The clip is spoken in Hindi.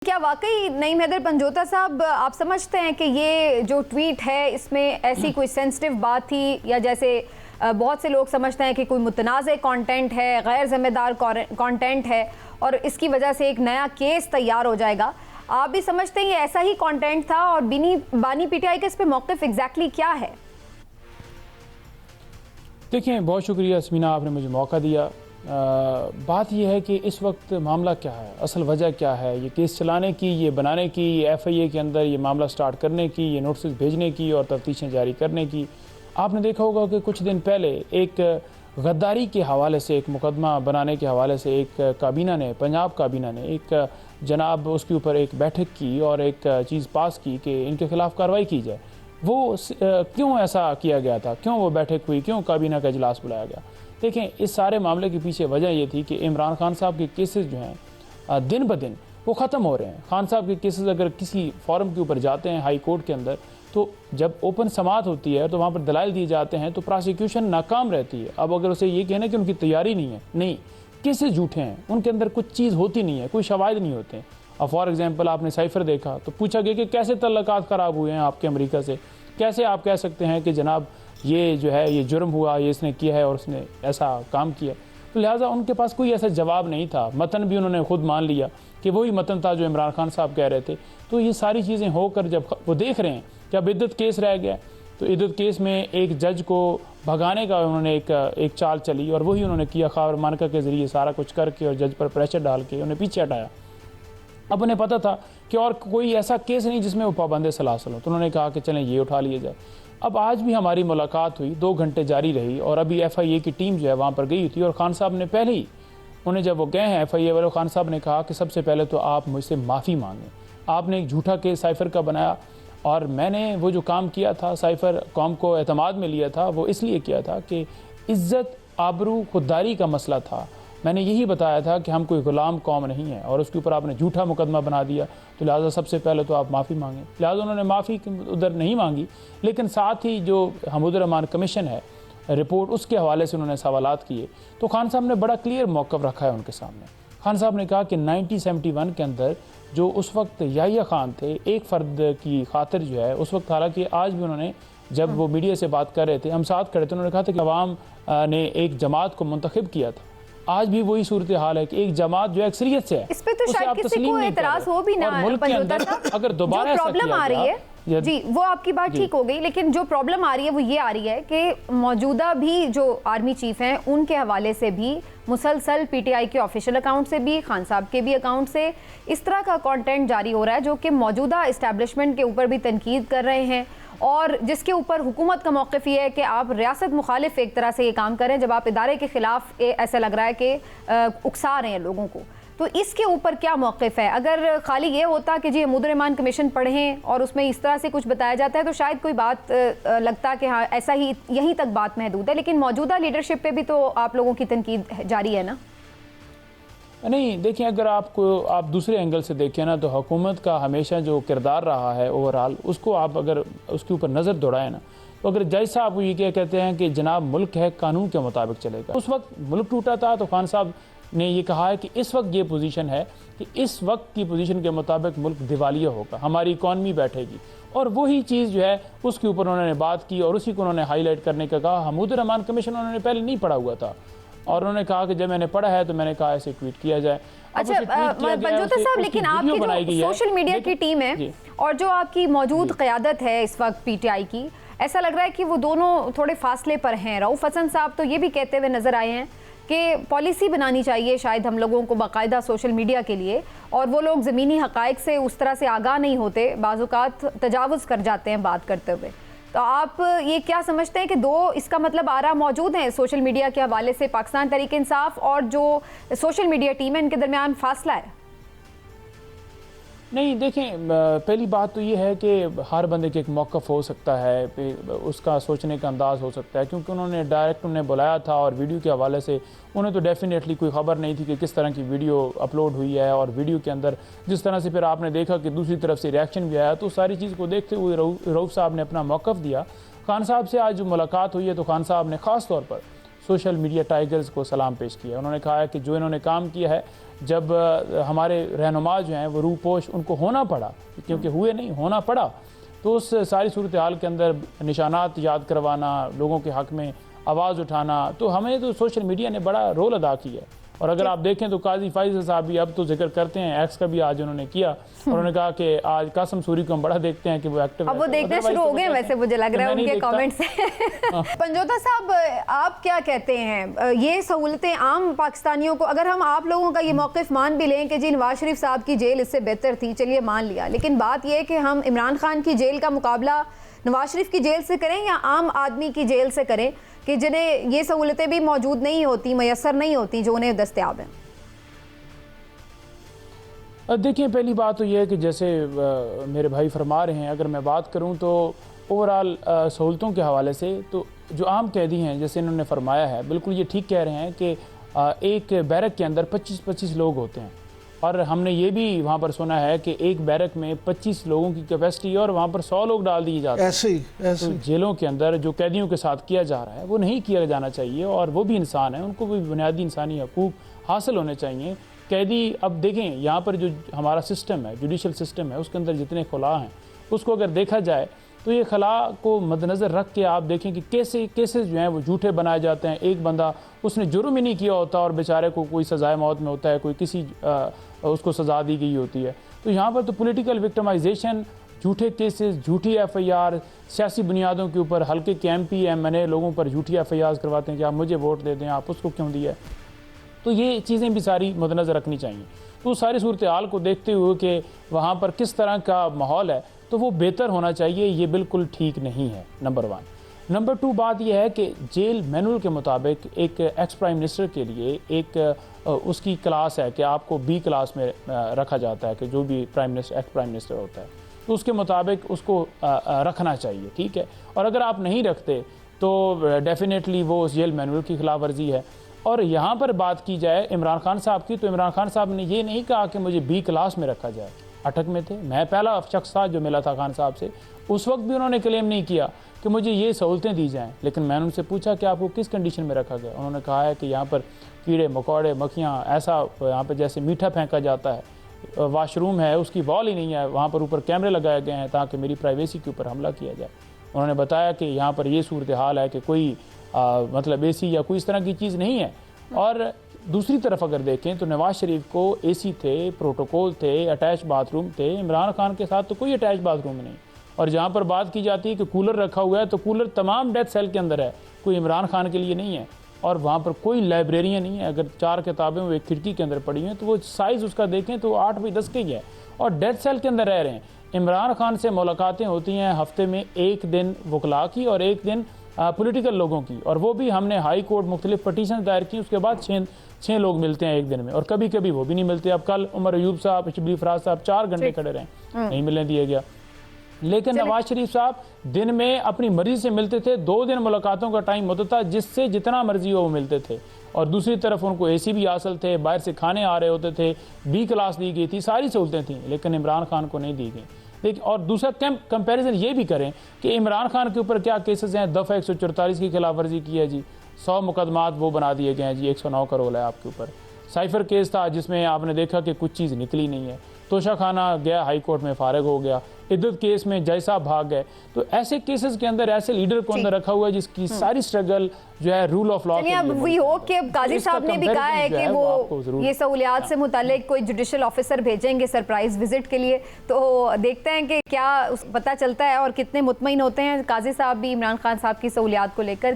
क्या वाकई नईम हैदर पंजोता साहब आप समझते हैं कि ये जो ट्वीट है इसमें ऐसी कोई सेंसिटिव बात थी, या जैसे बहुत से लोग समझते हैं कि कोई मुतनाज़ कंटेंट है, गैर जिम्मेदार कंटेंट है और इसकी वजह से एक नया केस तैयार हो जाएगा? आप भी समझते हैं ये ऐसा ही कंटेंट था? और बानी पीटीआई का इस पे मौक़िफ़ एग्जैक्टली क्या है? देखिए, बहुत शुक्रिया अस्मीना, आपने मुझे मौका दिया। बात यह है कि इस वक्त मामला क्या है, असल वजह क्या है, ये केस चलाने की, ये बनाने की, ये FIA के अंदर ये मामला स्टार्ट करने की, ये नोटिस भेजने की और तफ्तीशें जारी करने की। आपने देखा होगा कि कुछ दिन पहले एक गद्दारी के हवाले से, एक मुकदमा बनाने के हवाले से एक काबीना ने, पंजाब काबीना ने एक जनाब उसके ऊपर एक बैठक की और एक चीज़ पास की कि इनके ख़िलाफ़ कार्रवाई की जाए। वो क्यों ऐसा किया गया था, क्यों वो बैठक हुई, क्यों काबीना का इजलास बुलाया गया? देखें, इस सारे मामले के पीछे वजह ये थी कि इमरान खान साहब के केसेस जो हैं दिन ब दिन वो ख़त्म हो रहे हैं। खान साहब के केसेस अगर किसी फॉरम के ऊपर जाते हैं हाई कोर्ट के अंदर, तो जब ओपन समाअत होती है तो वहाँ पर दलाइल दिए जाते हैं तो प्रोसिक्यूशन नाकाम रहती है। अब अगर उसे ये कहना कि उनकी तैयारी नहीं है, नहीं, केसेस झूठे हैं, उनके अंदर कुछ चीज़ होती नहीं है, कोई शवाहिद नहीं होते हैं। अब फॉर एग्जाम्पल आपने साइफ़र देखा तो पूछा गया कि कैसे तल्लुकात ख़राब हुए हैं आपके अमेरिका से, कैसे आप कह सकते हैं कि जनाब ये जो है ये जुर्म हुआ, ये इसने किया है और उसने ऐसा काम किया। तो लिहाजा उनके पास कोई ऐसा जवाब नहीं था। मतन भी उन्होंने खुद मान लिया कि वही मतन था जो इमरान खान साहब कह रहे थे। तो ये सारी चीज़ें होकर जब वो देख रहे हैं कि अब इद्दत केस रह गया, तो इद्दत केस में एक जज को भगाने का उन्होंने एक चाल चली और वही उन्होंने किया, खबर मानका के ज़रिए सारा कुछ करके और जज पर प्रेशर डाल के उन्हें पीछे हटाया। अब उन्हें पता था कि और कोई ऐसा केस नहीं जिसमें वो पाबंद सलासल हो, तो उन्होंने कहा कि चलें ये उठा लिया जाए। अब आज भी हमारी मुलाकात हुई, 2 घंटे जारी रही और अभी FIA की टीम जो है वहाँ पर गई थी और खान साहब ने पहले ही उन्हें जब वो गए हैं FIA वाले, खान साहब ने कहा कि सबसे पहले तो आप मुझसे माफ़ी मांगें। आपने एक झूठा केस साइफ़र का बनाया और मैंने वो जो काम किया था, साइफ़र कौम को एतमाद में लिया था, वो इसलिए किया था कि इज़्ज़त, आबरू, खुददारी का मसला था। मैंने यही बताया था कि हम कोई ग़ुलाम कौम नहीं है और उसके ऊपर आपने झूठा मुकदमा बना दिया, तो लिहाजा सबसे पहले तो आप माफ़ी मांगें। लिहाजा उन्होंने माफ़ी उधर नहीं मांगी, लेकिन साथ ही जो हमीदुर-रहमान कमीशन है रिपोर्ट, उसके हवाले से उन्होंने सवालात किए। तो खान साहब ने बड़ा क्लियर मौक़िफ़ रखा है उनके सामने। खान साहब ने कहा कि 1971 के अंदर जो उस वक्त याहिया खान थे, एक फ़र्द की खातिर जो है उस वक्त, हालांकि आज भी उन्होंने जब वो मीडिया से बात कर रहे थे, हम साथ खड़े थे, उन्होंने कहा था कि अवाम ने एक जमात को मुंतखब किया था। आज भी वही सूरत हाल है कि एक जमात जो अक्सरियत से है, इस पे तो शायद किसी को एतराज हो भी ना। मुल्क के अंदर अगर दोबारा प्रॉब्लम आ रही है जी, वो आपकी बात ठीक हो गई, लेकिन जो प्रॉब्लम आ रही है वो ये आ रही है कि मौजूदा भी जो आर्मी चीफ हैं उनके हवाले से भी मुसलसल PTI के ऑफिशियल अकाउंट से भी, खान साहब के भी अकाउंट से इस तरह का कंटेंट जारी हो रहा है जो कि मौजूदा इस्टेब्लिशमेंट के ऊपर भी तनकीद कर रहे हैं और जिसके ऊपर हुकूमत का मौक़िफ़ ये है कि आप रियासत मुखालिफ एक तरह से ये काम करें जब आप इदारे के ख़िलाफ़ ऐसा लग रहा है कि उकसा रहे हैं लोगों को। तो इसके ऊपर क्या मौक़िफ़ है? अगर खाली ये होता कि जी हमीदुर-रहमान कमीशन पढ़ें और उसमें इस तरह से कुछ बताया जाता है तो शायद कोई बात लगता कि हाँ ऐसा ही, यहीं तक बात महदूद है, लेकिन मौजूदा लीडरशिप पे भी तो आप लोगों की तनकीद जारी है ना? नहीं, देखिए, अगर आप दूसरे एंगल से देखें ना, तो हुकूमत का हमेशा जो किरदार रहा है ओवरऑल, उसको आप अगर उसके ऊपर नज़र दौड़ाएं ना, तो अगर जज साहब ये क्या कहते हैं कि जनाब मुल्क है, कानून के मुताबिक चलेगा। उस वक्त मुल्क टूटा था तो खान साहब ने ये कहा है कि इस वक्त ये पोजीशन है कि इस वक्त की पोजीशन के मुताबिक मुल्क दिवालिया होगा, हमारी इकॉनमी बैठेगी, और वही चीज़ जो है उसके ऊपर उन्होंने बात की और उसी को उन्होंने हाईलाइट करने का कहा। हमीदुर-रहमान कमीशन उन्होंने पहले नहीं पढ़ा हुआ था और उन्होंने कहा कि जब मैंने पढ़ा है तो मैंने कहा ऐसे ट्वीट किया जाए। अच्छा पंजोता साहब, लेकिन आपकी जो सोशल मीडिया की टीम है और जो आपकी मौजूद क़यादत है इस वक्त PTI की, ऐसा लग रहा है कि वो दोनों थोड़े फासले पर हैं। रऊफ़ हसन साहब तो ये भी कहते हुए नज़र आए हैं कि पॉलिसी बनानी चाहिए शायद हम लोगों को बाकायदा सोशल मीडिया के लिए, और वो लोग ज़मीनी हक़ाइक़ से उस तरह से आगाह नहीं होते, बाज़ औक़ात तजावुज़ कर जाते हैं बात करते हुए। तो आप ये क्या समझते हैं कि दो इसका मतलब आरा मौजूद हैं सोशल मीडिया के हवाले से, पाकिस्तान तहरीक इंसाफ और जो सोशल मीडिया टीम है इनके दरमियान फासला है? नहीं, देखें, पहली बात तो ये है कि हर बंदे के एक मौक़िफ़ हो सकता है, उसका सोचने का अंदाज़ हो सकता है, क्योंकि उन्होंने डायरेक्ट उन्हें बुलाया था और वीडियो के हवाले से उन्हें तो डेफिनेटली कोई ख़बर नहीं थी कि किस तरह की वीडियो अपलोड हुई है, और वीडियो के अंदर जिस तरह से फिर आपने देखा कि दूसरी तरफ से रिएक्शन भी आया, तो सारी चीज़ को देखते हुए रऊफ़ साहब ने अपना मौक़िफ़ दिया। खान साहब से आज जो मुलाकात हुई है तो खान साहब ने ख़ास तौर पर सोशल मीडिया टाइगर्स को सलाम पेश किया। उन्होंने कहा है कि जो इन्होंने काम किया है, जब हमारे रहनुमा जो हैं वो रूपोश उनको होना पड़ा, क्योंकि हुए नहीं, होना पड़ा, तो उस सारी सूरत हाल के अंदर निशानात याद करवाना, लोगों के हक़ में आवाज़ उठाना, तो हमें तो सोशल मीडिया ने बड़ा रोल अदा किया है। और अगर आप देखें तो काजी फाइज़ साहब भी अब तो जिक्र करते हैं, एक्स का भी आज उन्होंने किया, उन्होंने कहा कि आज कासम सूरी को हम बड़ा देखते हैं कि वो एक्टिव, अब वो देखना शुरू हो गए वैसे मुझे लग रहा है उनके कमेंट से। पंजोता साहब, आप क्या कहते हैं, ये सहूलतें आम पाकिस्तानियों को, अगर हम आप लोगों का ये मौक़िफ़ मान भी लें कि जी नवाज शरीफ साहब की जेल इससे बेहतर थी, चलिए मान लिया, लेकिन बात यह है कि हम इमरान खान की जेल का मुकाबला नवाज शरीफ की जेल से करें या आम आदमी की जेल से करें कि जिन्हें ये सहूलतें भी मौजूद नहीं होती, मैसर नहीं होती जो उन्हें दस्तयाब हैं? देखिए, पहली बात तो यह है कि जैसे मेरे भाई फरमा रहे हैं, अगर मैं बात करूं तो ओवरऑल सहूलतों के हवाले से तो जो आम कैदी हैं, जैसे इन्होंने फरमाया है, बिल्कुल ये ठीक कह रहे हैं कि एक बैरक के अंदर 25-25 लोग होते हैं, और हमने ये भी वहाँ पर सुना है कि एक बैरक में 25 लोगों की कैपेसिटी और वहाँ पर 100 लोग डाल दिए जाते हैं। ऐसे तो जेलों के अंदर जो कैदियों के साथ किया जा रहा है वो नहीं किया जाना चाहिए, और वो भी इंसान है, उनको भी बुनियादी इंसानी हकूक़ हासिल होने चाहिए। कैदी, अब देखें यहाँ पर जो हमारा सिस्टम है, जुडिशल सिस्टम है, उसके अंदर जितने खला हैं उसको अगर देखा जाए तो ये खला को मद्देनज़र रख के आप देखें कि कैसे केसेस जो हैं वो झूठे बनाए जाते हैं। एक बंदा उसने जुर्म ही नहीं किया होता और बेचारे को कोई सज़ाए मौत में होता है, कोई किसी उसको सज़ा दी गई होती है। तो यहाँ पर तो पॉलिटिकल विक्टिमाइजेशन, झूठे केसेस, झूठी FIR, सियासी बुनियादों के ऊपर हल्के के MP MNA लोगों पर झूठी FIR करवाते हैं कि आप मुझे वोट दे दें, आप उसको क्यों दिया। तो ये चीज़ें भी सारी मद्देनज़र रखनी चाहिए। तो सारी सूरत हाल को देखते हुए कि वहाँ पर किस तरह का माहौल है, तो वो बेहतर होना चाहिए, ये बिल्कुल ठीक नहीं है, नंबर 1। नंबर 2 बात यह है कि जेल मैनुअल के मुताबिक एक एक्स प्राइम मिनिस्टर के लिए एक उसकी क्लास है कि आपको B क्लास में रखा जाता है, कि जो भी prime minister, ex prime minister होता है, तो उसके मुताबिक उसको रखना चाहिए, ठीक है। और अगर आप नहीं रखते तो डेफिनेटली वो उस जेल मैनुअल की खिलाफ वर्जी है। और यहाँ पर बात की जाए इमरान खान साहब की, तो इमरान खान साहब ने ये नहीं कहा कि मुझे B क्लास में रखा जाए। अटक में थे, मैं पहला शख्स था जो मिला था खान साहब से, उस वक्त भी उन्होंने क्लेम नहीं किया कि मुझे ये सहूलतें दी जाएं, लेकिन मैंने उनसे पूछा कि आपको किस कंडीशन में रखा गया। उन्होंने कहा है कि यहाँ पर कीड़े मकोड़े मक्खियाँ, ऐसा यहाँ पर जैसे मीठा फेंका जाता है, वाशरूम है उसकी वॉल ही नहीं है, वहाँ पर ऊपर कैमरे लगाए गए हैं ताकि मेरी प्राइवेसी के ऊपर हमला किया जाए। उन्होंने बताया कि यहाँ पर ये सूरत हाल है कि कोई मतलब AC या कोई इस तरह की चीज़ नहीं है। और दूसरी तरफ अगर देखें तो नवाज शरीफ को AC थे, प्रोटोकॉल थे, अटैच बाथरूम थे, इमरान खान के साथ तो कोई अटैच बाथरूम नहीं। और जहाँ पर बात की जाती है कि कूलर रखा हुआ है, तो कूलर तमाम डेथ सेल के अंदर है, कोई इमरान खान के लिए नहीं है। और वहाँ पर कोई लाइब्रेरियाँ नहीं है, अगर 4 किताबें वो एक खिड़की के अंदर पड़ी हैं तो वो साइज़ उसका देखें तो 8 बाई 10 की है, और डेथ सेल के अंदर रह रहे हैं। इमरान खान से मुलाकातें होती हैं हफ्ते में 1 दिन वकला की और 1 दिन पॉलिटिकल लोगों की, और वो भी हमने हाई कोर्ट मुख्तलिफ पटिशन दायर की, उसके बाद 6 लोग मिलते हैं 1 दिन में, और कभी कभी वो भी नहीं मिलते। अब कल उमर अयूब साहब, शिबली फराज साहब 4 घंटे खड़े रहे, नहीं मिलने दिया गया। लेकिन नवाज शरीफ साहब दिन में अपनी मर्जी से मिलते थे, 2 दिन मुलाकातों का टाइम होता था, जिससे जितना मर्जी हो वो मिलते थे। और दूसरी तरफ उनको AC भी हासिल थे, बाहर से खाने आ रहे होते थे, B क्लास दी गई थी, सारी सहूलतें थी, लेकिन इमरान खान को नहीं दी गई। देखिए, और दूसरा कंपैरिजन ये भी करें कि इमरान खान के ऊपर क्या केसेस हैं। दफ़ा 144 की खिलाफ वर्जी की है जी, 100 मुकदमात वो बना दिए गए हैं जी, 109 का रोल है आपके ऊपर। साइफर केस था जिसमें आपने देखा कि कुछ चीज़ निकली नहीं है। तोशा खाना गया हाई कोर्ट में, फारिग हो गया। इद्दत केस में जय साहब भाग गए। तो ऐसे केसेस के अंदर ऐसे लीडर को अंदर रखा हुआ है जिसकी सारी स्ट्रगल जो है रूल ऑफ लॉ। अब वी होप कि काजी साहब ने भी कहा है कि वो ये सहूलियात से मुतालिक कोई जुडिशल ऑफिसर भेजेंगे सरप्राइज विजिट के लिए, तो देखते हैं कि क्या पता चलता है और कितने मुतमईन होते हैं काजी साहब भी इमरान खान साहब की सहूलियात को लेकर।